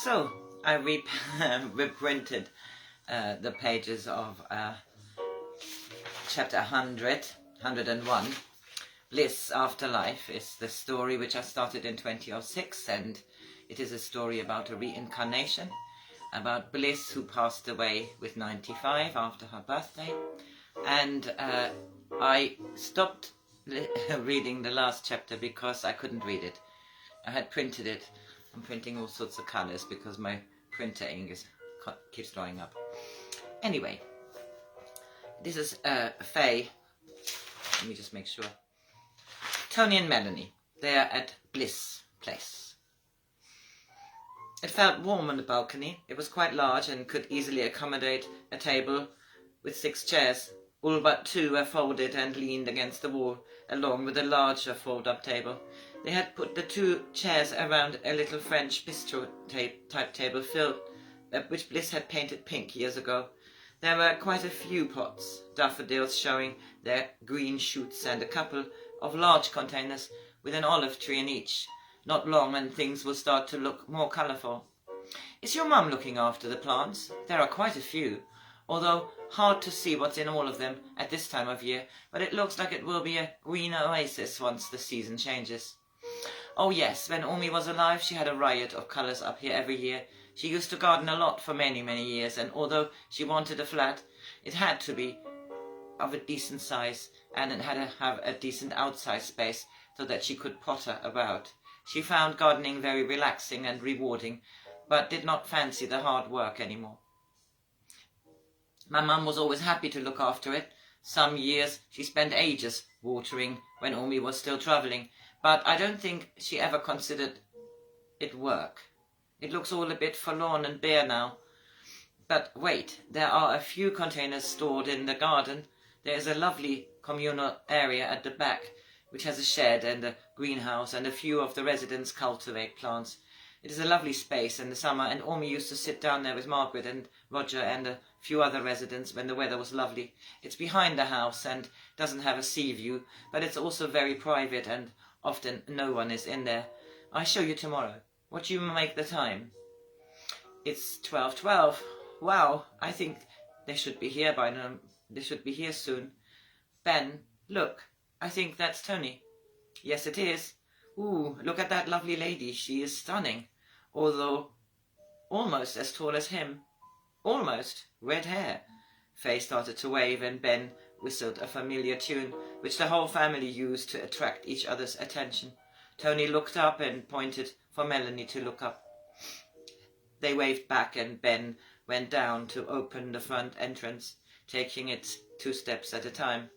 So I reprinted the pages of chapter 101. BLISS, Afterlife is the story which I started in 2006, and it is a story about a reincarnation, about Bliss, who passed away with 95 after her birthday. And I stopped reading the last chapter because I couldn't read it. I had printed it. I'm printing all sorts of colours because my printer ink keeps drying up. Anyway, this is Faye. Let me just make sure. Tony and Melanie, they are at Bliss Place. It felt warm on the balcony. It was quite large and could easily accommodate a table with 6 chairs. All but 2 were folded and leaned against the wall, along with a larger fold-up table. They had put the 2 chairs around a little French bistro type table which Bliss had painted pink years ago. There were quite a few pots, daffodils showing their green shoots, and a couple of large containers with an olive tree in each. Not long and things will start to look more colourful. Is your mum looking after the plants? There are quite a few, although hard to see what's in all of them at this time of year, but it looks like it will be a green oasis once the season changes. Oh yes, when Omi was alive she had a riot of colours up here every year. She used to garden a lot for many, many years, and although she wanted a flat, it had to be of a decent size, and it had to have a decent outside space so that she could potter about. She found gardening very relaxing and rewarding, but did not fancy the hard work anymore. My mum was always happy to look after it. Some years she spent ages watering when Omi was still travelling, but I don't think she ever considered it work. It looks all a bit forlorn and bare now. But wait, there are a few containers stored in the garden. There is a lovely communal area at the back, which has a shed and a greenhouse, and a few of the residents cultivate plants. It is a lovely space in the summer, and Omi used to sit down there with Margaret and Roger and a few other residents when the weather was lovely. It's behind the house and doesn't have a sea view, but it's also very private and often no one is in there. I'll show you tomorrow. What do you make the time? It's 12:12. Wow, I think they should be here by now. They should be here soon. Ben, look, I think that's Tony. Yes, it is. Ooh, look at that lovely lady. She is stunning, although almost as tall as him. Almost. Red hair. Faye started to wave, and Ben whistled a familiar tune, which the whole family used to attract each other's attention. Tony looked up and pointed for Melanie to look up. They waved back, and Ben went down to open the front entrance, taking it 2 steps at a time.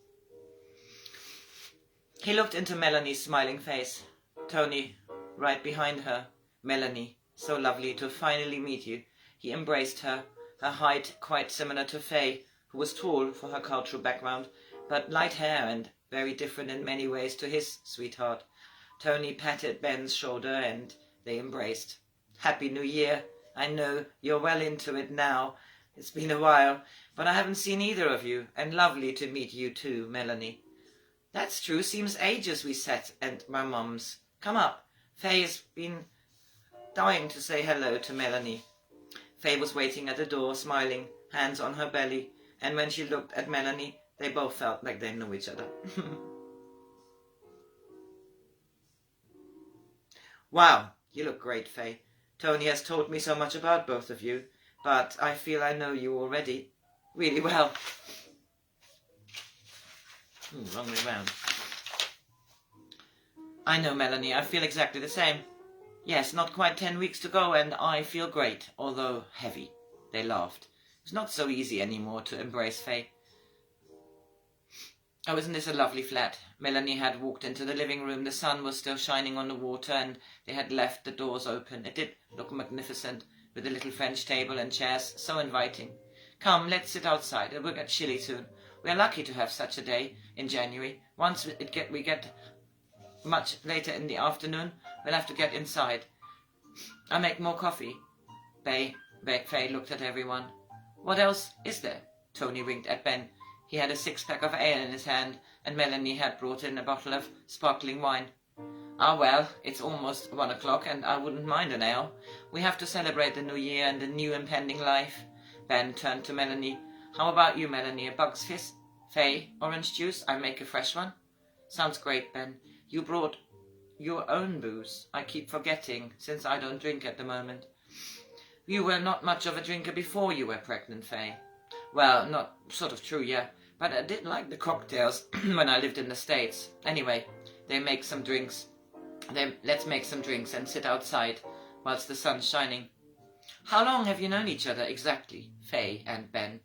He looked into Melanie's smiling face. Tony, right behind her. Melanie, so lovely to finally meet you. He embraced her, her height quite similar to Faye, who was tall for her cultural background, but light hair and very different in many ways to his sweetheart. Tony patted Ben's shoulder and they embraced. Happy New Year. I know you're well into it now. It's been a while, but I haven't seen either of you, and lovely to meet you too, Melanie. That's true. Seems ages we sat at my mum's. Come up. Faye has been dying to say hello to Melanie. Faye was waiting at the door, smiling, hands on her belly, and when she looked at Melanie, they both felt like they knew each other. Wow, you look great, Faye. Tony has told me so much about both of you, but I feel I know you already really well. Wrong way round. I know, Melanie. I feel exactly the same. Yes, not quite 10 weeks to go, and I feel great, although heavy. They laughed. It's not so easy anymore to embrace Faye. Oh, isn't this a lovely flat? Melanie had walked into the living room. The sun was still shining on the water, and they had left the doors open. It did look magnificent, with a little French table and chairs, so inviting. Come, let's sit outside. It will get chilly soon. We are lucky to have such a day in January. Once we get much later in the afternoon, we'll have to get inside. I'll make more coffee. Faye looked at everyone. What else is there? Tony winked at Ben. He had a 6-pack of ale in his hand, and Melanie had brought in a bottle of sparkling wine. Ah well, it's almost 1 o'clock and I wouldn't mind an ale. We have to celebrate the new year and the new impending life. Ben turned to Melanie. How about you, Melanie? A Bug's Fizz? Faye, orange juice? I make a fresh one? Sounds great, Ben. You brought your own booze. I keep forgetting, since I don't drink at the moment. You were not much of a drinker before you were pregnant, Faye. Well, not sort of true, yeah. But I did like the cocktails when I lived in the States. Anyway, let's make some drinks and sit outside whilst the sun's shining. How long have you known each other exactly, Faye and Ben?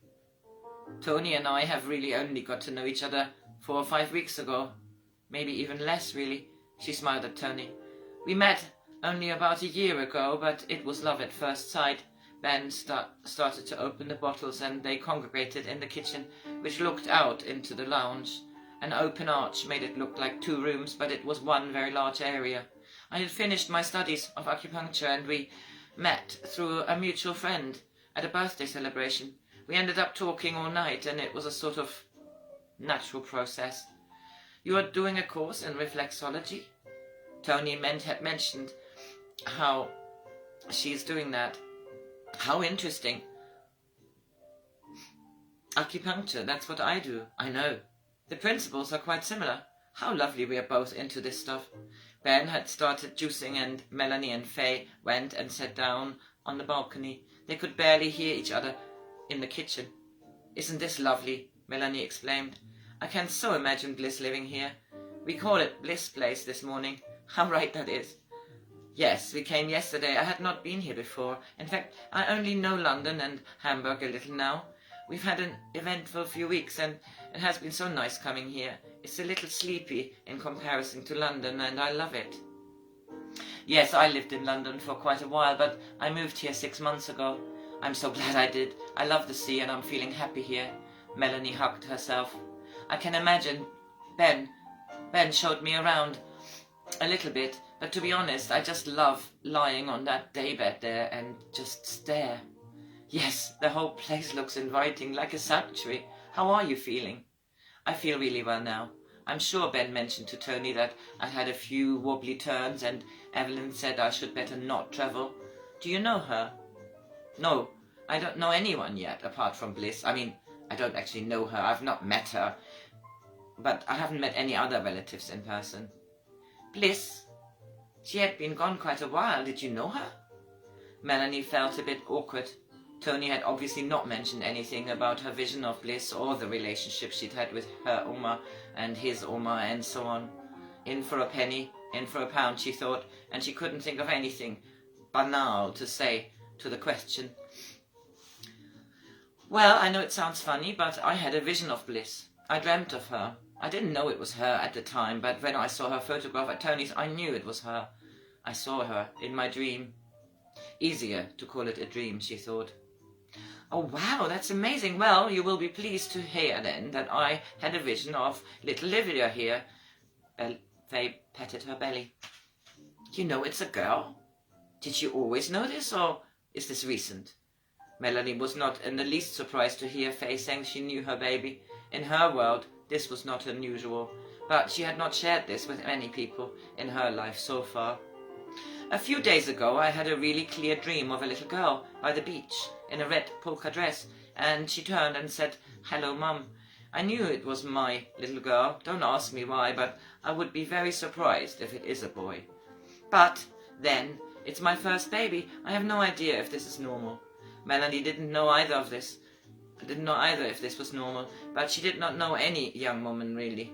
Tony and I have really only got to know each other 4 or 5 weeks ago. Maybe even less, really. She smiled at Tony. We met only about a year ago, but it was love at first sight. Ben started to open the bottles and they congregated in the kitchen, which looked out into the lounge. An open arch made it look like 2 rooms, but it was one very large area. I had finished my studies of acupuncture and we met through a mutual friend at a birthday celebration. We ended up talking all night and it was a sort of natural process. You are doing a course in reflexology? Tony had mentioned how she's doing that. How interesting. Acupuncture, that's what I do. I know. The principles are quite similar. How lovely we are both into this stuff. Ben had started juicing and Melanie and Faye went and sat down on the balcony. They could barely hear each other in the kitchen. Isn't this lovely? Melanie exclaimed. I can so imagine Bliss living here. We call it Bliss Place this morning. How right that is. Yes, we came yesterday. I had not been here before. In fact, I only know London and Hamburg a little now. We've had an eventful few weeks and it has been so nice coming here. It's a little sleepy in comparison to London and I love it. Yes, I lived in London for quite a while, but I moved here 6 months ago. I'm so glad I did. I love the sea and I'm feeling happy here. Melanie hugged herself. I can imagine Ben showed me around a little bit, but to be honest, I just love lying on that daybed there and just stare. Yes, the whole place looks inviting, like a sanctuary. How are you feeling? I feel really well now. I'm sure Ben mentioned to Tony that I had a few wobbly turns and Evelyn said I should better not travel. Do you know her? No, I don't know anyone yet, apart from Bliss. I mean, I don't actually know her. I've not met her. But I haven't met any other relatives in person. Bliss? She had been gone quite a while. Did you know her? Melanie felt a bit awkward. Tony had obviously not mentioned anything about her vision of Bliss or the relationship she'd had with her Oma and his Oma and so on. In for a penny, in for a pound, she thought, and she couldn't think of anything banal to say to the question. Well, I know it sounds funny, but I had a vision of Bliss. I dreamt of her. I didn't know it was her at the time, but when I saw her photograph at Tony's, I knew it was her. I saw her in my dream. Easier to call it a dream, she thought. Oh, wow, that's amazing. Well, you will be pleased to hear then that I had a vision of little Lydia here. Faye patted her belly. You know it's a girl? Did you always know this, or is this recent? Melanie was not in the least surprised to hear Faye saying she knew her baby. In her world, this was not unusual, but she had not shared this with many people in her life so far. A few days ago, I had a really clear dream of a little girl by the beach in a red polka dress, and she turned and said, "Hello, Mum." I knew it was my little girl. Don't ask me why, but I would be very surprised if it is a boy. But then, it's my first baby. I have no idea if this is normal. Melanie didn't know either of this. I didn't know either if this was normal, but she did not know any young woman really.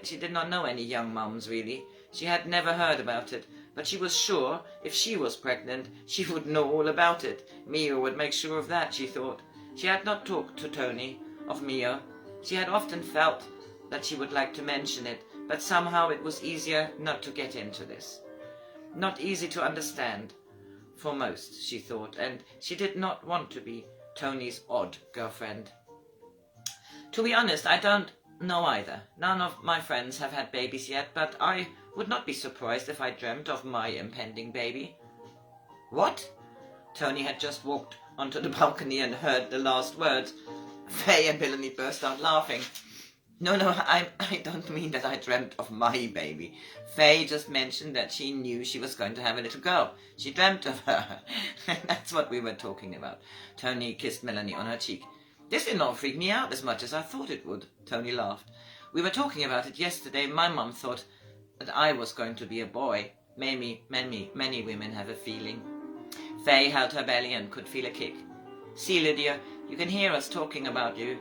She did not know any young mums really. She had never heard about it, but she was sure if she was pregnant, she would know all about it. Mia would make sure of that, she thought. She had not talked to Tony of Mia. She had often felt that she would like to mention it, but somehow it was easier not to get into this. Not easy to understand, for most, she thought, and she did not want to be Tony's odd girlfriend. To be honest, I don't know either. None of my friends have had babies yet, but I would not be surprised if I dreamt of my impending baby. What? Tony had just walked onto the balcony and heard the last words. Faye and Melanie burst out laughing. No, I don't mean that I dreamt of my baby. Faye just mentioned that she knew she was going to have a little girl. She dreamt of her. That's what we were talking about. Tony kissed Melanie on her cheek. This did not freak me out as much as I thought it would. Tony laughed. We were talking about it yesterday. My mum thought that I was going to be a boy. Many women have a feeling. Faye held her belly and could feel a kick. See, Lydia, you can hear us talking about you.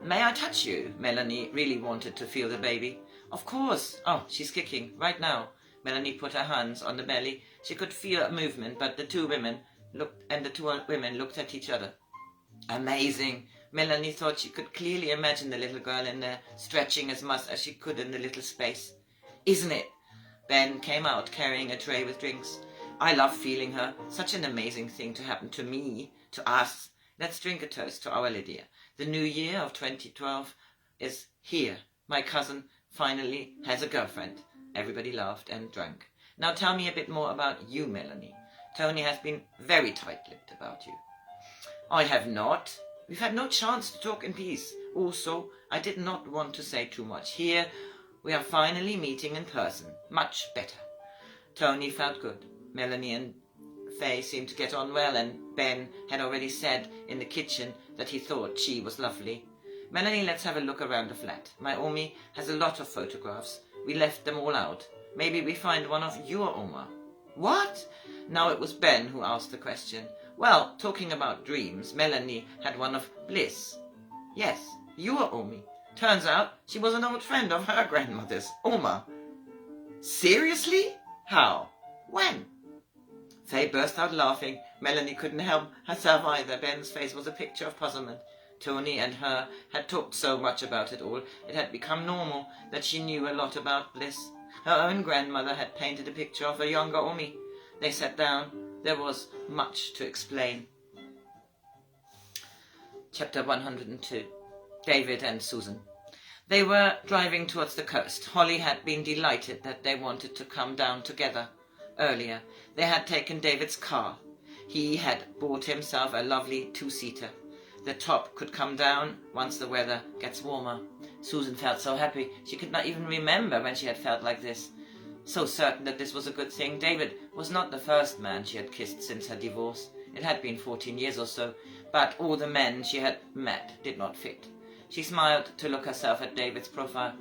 May I touch you? Melanie really wanted to feel the baby. Of course. Oh, she's kicking right now. Melanie put her hands on the belly. She could feel a movement, but the two women looked at each other. Amazing. Melanie thought she could clearly imagine the little girl in there, stretching as much as she could in the little space. Isn't it? Ben came out carrying a tray with drinks. I love feeling her. Such an amazing thing to happen to me, to us. Let's drink a toast to our Lydia. The new year of 2012 is here. My cousin finally has a girlfriend. Everybody laughed and drank. Now tell me a bit more about you, Melanie. Tony has been very tight-lipped about you. I have not. We've had no chance to talk in peace. Also, I did not want to say too much. Here, we are finally meeting in person. Much better. Tony felt good. Melanie and Faye seemed to get on well, and Ben had already said in the kitchen that he thought she was lovely. Melanie, let's have a look around the flat. My Omi has a lot of photographs. We left them all out. Maybe we find one of your Oma. What? Now it was Ben who asked the question. Well, talking about dreams, Melanie had one of BLISS. Yes, your Omi. Turns out she was an old friend of her grandmother's, Oma. Seriously? How? When? Faye burst out laughing. Melanie couldn't help herself either. Ben's face was a picture of puzzlement. Tony and her had talked so much about it all. It had become normal that she knew a lot about BLISS. Her own grandmother had painted a picture of a younger Omi. They sat down. There was much to explain. Chapter 102. David and Susan. They were driving towards the coast. Holly had been delighted that they wanted to come down together. Earlier, they had taken David's car. He had bought himself a lovely two-seater. The top could come down once the weather gets warmer. Susan felt so happy. She could not even remember when she had felt like this. So certain that this was a good thing. David was not the first man she had kissed since her divorce. It had been 14 years or so, but all the men she had met did not fit. She smiled to look herself at David's profile.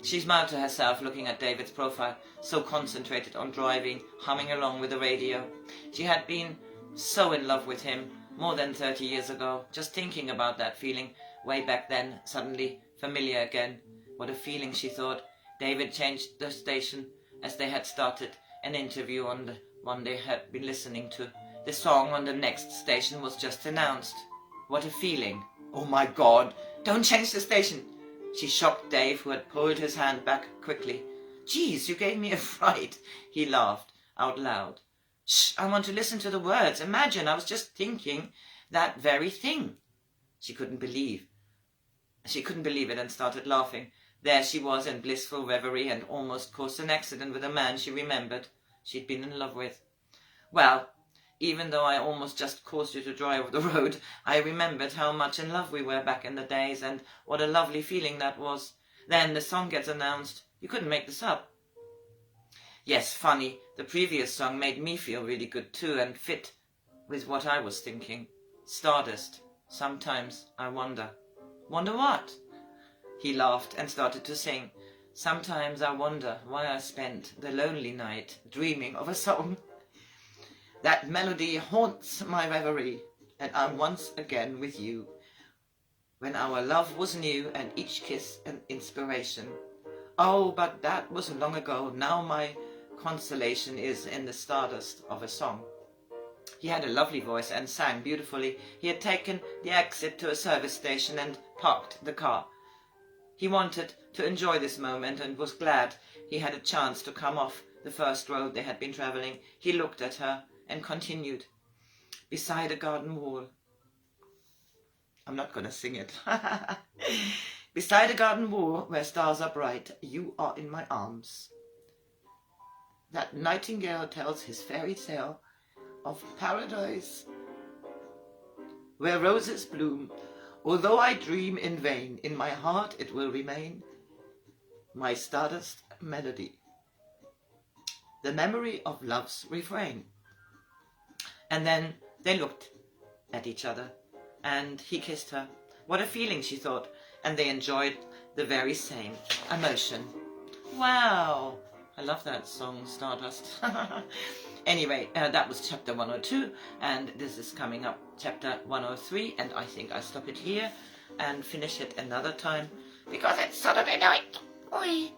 She smiled to herself looking at David's profile, so concentrated on driving, humming along with the radio. She had been so in love with him more than 30 years ago. Just thinking about that feeling way back then, suddenly familiar again. What a feeling, she thought. David changed the station as they had started an interview on the one they had been listening to. The song on the next station was just announced. What a feeling. Oh my God, don't change the station. She shocked Dave, who had pulled his hand back quickly. Geez, you gave me a fright. He laughed out loud. Shh, I want to listen to the words. Imagine, I was just thinking that very thing. She couldn't believe it and started laughing. There she was in blissful reverie and almost caused an accident with a man she remembered she'd been in love with. Well, even though I almost just caused you to drive off the road, I remembered how much in love we were back in the days and what a lovely feeling that was. Then the song gets announced. You couldn't make this up. Yes, funny. The previous song made me feel really good too and fit with what I was thinking. Stardust. Sometimes I wonder. Wonder what? He laughed and started to sing. Sometimes I wonder why I spent the lonely night dreaming of a song. That melody haunts my reverie, and I'm once again with you. When our love was new and each kiss an inspiration. Oh, but that was long ago. Now my consolation is in the stardust of a song. He had a lovely voice and sang beautifully. He had taken the exit to a service station and parked the car. He wanted to enjoy this moment and was glad he had a chance to come off the first road they had been traveling. He looked at her and continued. Beside a garden wall. I'm not going to sing it. Beside a garden wall where stars are bright, you are in my arms. That nightingale tells his fairy tale of paradise where roses bloom Although I dream in vain, in my heart it will remain, my stardust melody, the memory of love's refrain. And then they looked at each other, and he kissed her. What a feeling, she thought, and they enjoyed the very same emotion. Wow! I love that song, Stardust. Anyway, that was chapter 102, and this is coming up chapter 103, and I think I'll stop it here and finish it another time, because it's Saturday night. Oi!